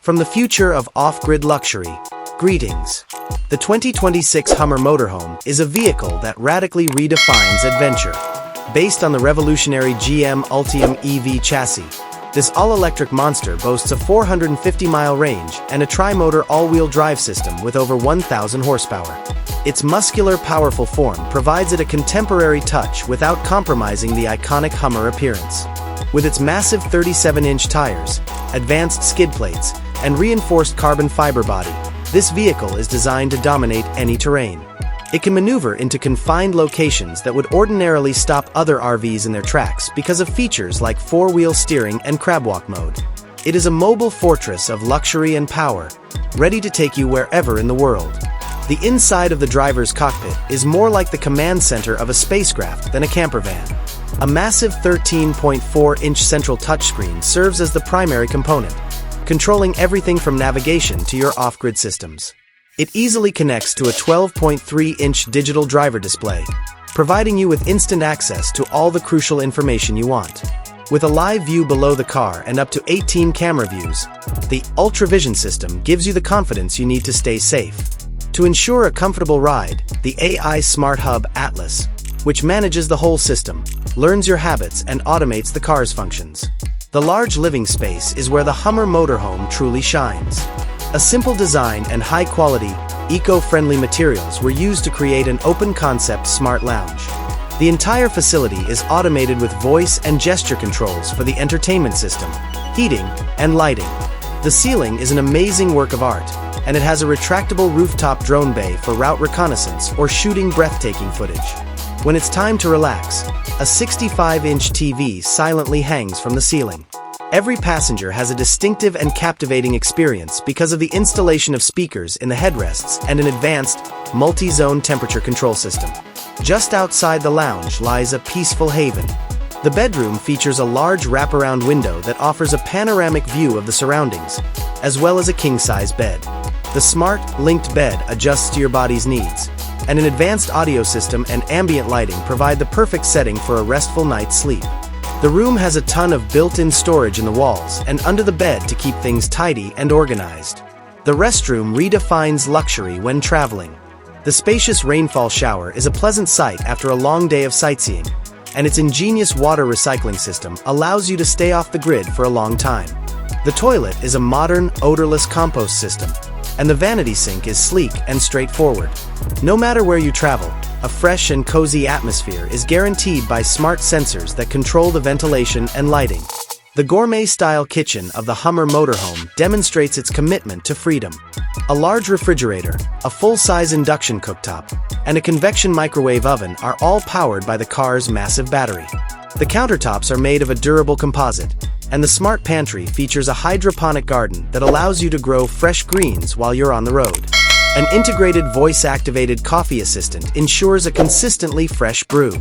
From the future of off-grid luxury, greetings. The 2026 Hummer Motorhome is a vehicle that radically redefines adventure. Based on the revolutionary GM Ultium EV chassis, this all-electric monster boasts a 450-mile range and a tri-motor all-wheel drive system with over 1,000 horsepower. Its muscular, powerful form provides it a contemporary touch without compromising the iconic Hummer appearance. With its massive 37-inch tires, advanced skid plates, and reinforced carbon fiber body, this vehicle is designed to dominate any terrain. It can maneuver into confined locations that would ordinarily stop other RVs in their tracks because of features like four-wheel steering and CrabWalk mode. It is a mobile fortress of luxury and power, ready to take you wherever in the world. The inside of the driver's cockpit is more like the command center of a spacecraft than a campervan. A massive 13.4-inch central touchscreen serves as the primary component, controlling everything from navigation to your off-grid systems. It easily connects to a 12.3-inch digital driver display, providing you with instant access to all the crucial information you want. With a live view below the car and up to 18 camera views, the UltraVision system gives you the confidence you need to stay safe. To ensure a comfortable ride, the AI Smart Hub Atlas, which manages the whole system, learns your habits and automates the car's functions. The large living space is where the Hummer Motorhome truly shines. A simple design and high-quality, eco-friendly materials were used to create an open-concept smart lounge. The entire facility is automated with voice and gesture controls for the entertainment system, heating, and lighting. The ceiling is an amazing work of art, and it has a retractable rooftop drone bay for route reconnaissance or shooting breathtaking footage. When it's time to relax, a 65-inch TV silently hangs from the ceiling. Every passenger has a distinctive and captivating experience because of the installation of speakers in the headrests and an advanced, multi-zone temperature control system. Just outside the lounge lies a peaceful haven. The bedroom features a large wraparound window that offers a panoramic view of the surroundings, as well as a king-size bed. The smart, linked bed adjusts to your body's needs, and an advanced audio system and ambient lighting provide the perfect setting for a restful night's sleep. The room has a ton of built-in storage in the walls and under the bed to keep things tidy and organized. The restroom redefines luxury when traveling. The spacious rainfall shower is a pleasant sight after a long day of sightseeing, and its ingenious water recycling system allows you to stay off the grid for a long time. The toilet is a modern, odorless compost system, and the vanity sink is sleek and straightforward. No matter where you travel, a fresh and cozy atmosphere is guaranteed by smart sensors that control the ventilation and lighting. The gourmet-style kitchen of the Hummer Motorhome demonstrates its commitment to freedom. A large refrigerator, a full-size induction cooktop, and a convection microwave oven are all powered by the car's massive battery. The countertops are made of a durable composite, and the smart pantry features a hydroponic garden that allows you to grow fresh greens while you're on the road. An integrated voice-activated coffee assistant ensures a consistently fresh brew.